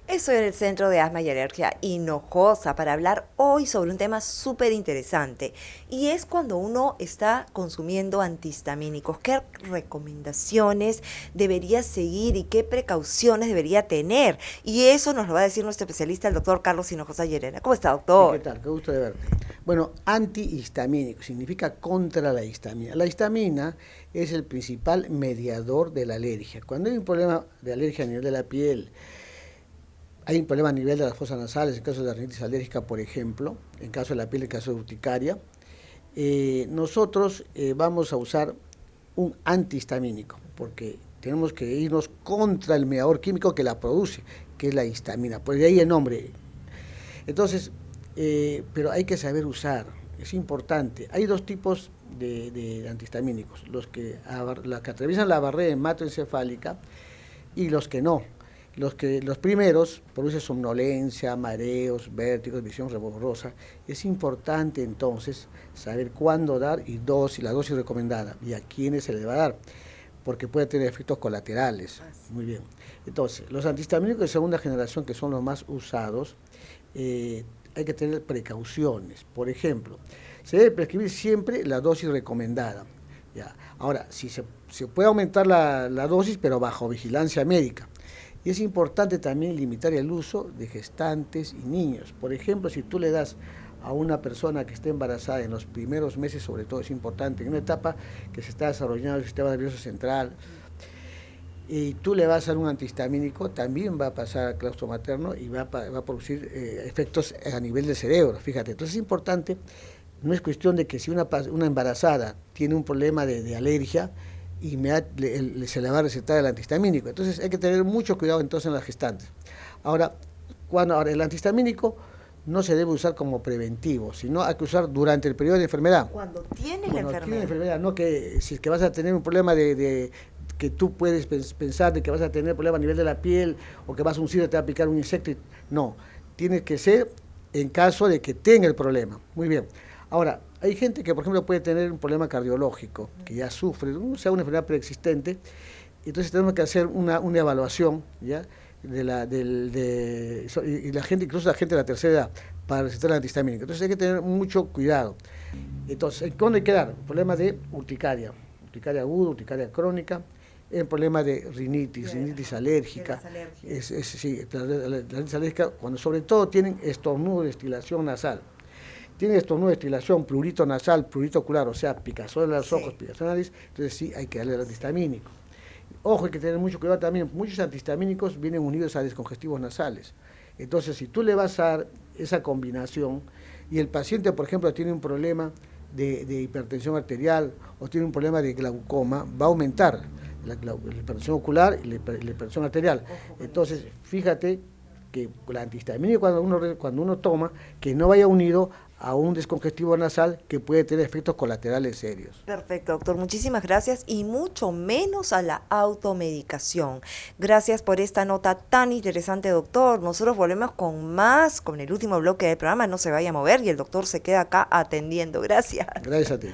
Estoy en el Centro de Asma y Alergia Hinojosa para hablar hoy sobre un tema súper interesante y es cuando uno está consumiendo antihistamínicos. ¿Qué recomendaciones debería seguir y qué precauciones debería tener? Y eso nos lo va a decir nuestro especialista, el doctor Carlos Hinojosa Llerena. ¿Cómo está, Sí, ¿qué doctor? tal? Qué gusto de verte. Bueno, antihistamínico significa contra la histamina. La histamina es el principal mediador de la alergia. Cuando hay un problema de alergia a nivel de la piel, hay un problema a nivel de las fosas nasales, en caso de la rinitis alérgica, por ejemplo, en caso de la piel, en caso de urticaria, nosotros vamos a usar un antihistamínico, porque tenemos que irnos contra el mediador químico que la produce, que es la histamina. Por de ahí el nombre. Entonces, pero hay que saber usar, es importante. Hay dos tipos de antihistamínicos, los que atraviesan la barrera hematoencefálica y los que no. Los primeros producen somnolencia, mareos, vértigos, visión borrosa. Es importante entonces saber cuándo dar y la dosis recomendada y a quiénes se le va a dar, porque puede tener efectos colaterales. Muy bien. Entonces, los antihistamínicos de segunda generación, que son los más usados, hay que tener precauciones. Por ejemplo, se debe prescribir siempre la dosis recomendada. ¿Ya? Ahora, si se puede aumentar la dosis, pero bajo vigilancia médica. Y es importante también limitar el uso de gestantes y niños. Por ejemplo, si tú le das a una persona que esté embarazada en los primeros meses, sobre todo es importante, en una etapa que se está desarrollando el sistema nervioso central, y tú le vas a dar un antihistamínico, también va a pasar al claustro materno y va a producir efectos a nivel del cerebro, fíjate. Entonces es importante, no es cuestión de que si una embarazada tiene un problema de alergia, se le va a recetar el antihistamínico. Entonces hay que tener mucho cuidado entonces en las gestantes. Ahora, ahora el antihistamínico no se debe usar como preventivo, sino hay que usar durante el periodo de enfermedad. Cuando tienes la Cuando tienes enfermedad. enfermedad, no que si es que vas a tener un problema que tú puedes pensar de que vas a tener problema a nivel de la piel o que vas a uncir, te va a picar un insecto. No, tiene que ser en caso de que tenga el problema. Muy bien. Ahora, hay gente que, por ejemplo, puede tener un problema cardiológico, que ya sufre, o sea, una enfermedad preexistente, entonces tenemos que hacer una evaluación, ¿ya? Y la gente, incluso la gente de la tercera edad, para recetar el antihistamínico. Entonces hay que tener mucho cuidado. Entonces, ¿dónde hay que dar? Problemas de urticaria aguda, urticaria crónica, el problema de rinitis De alérgica, las alergias. sí, la rinitis alérgica, cuando sobre todo tienen estornudo de estilación nasal. Tienen estornudo de estilación, prurito nasal, prurito ocular, o sea, picazón en los ojos, Sí. picazón en la nariz, entonces sí hay que darle el antihistamínico. Ojo, hay que tener mucho cuidado también, muchos antihistamínicos vienen unidos a descongestivos nasales. Entonces, si tú le vas a dar esa combinación y el paciente, por ejemplo, tiene un problema de hipertensión arterial o tiene un problema de glaucoma, va a aumentar la hipertensión ocular y la hipertensión arterial. Ojo con eso. Entonces, fíjate que el antihistamínico cuando uno toma, que no vaya unido a un descongestivo nasal que puede tener efectos colaterales serios. Perfecto, doctor. Muchísimas gracias y mucho menos a la automedicación. Gracias por esta nota tan interesante, doctor. Nosotros volvemos con más, con el último bloque del programa. No se vaya a mover y el doctor se queda acá atendiendo. Gracias. Gracias a ti.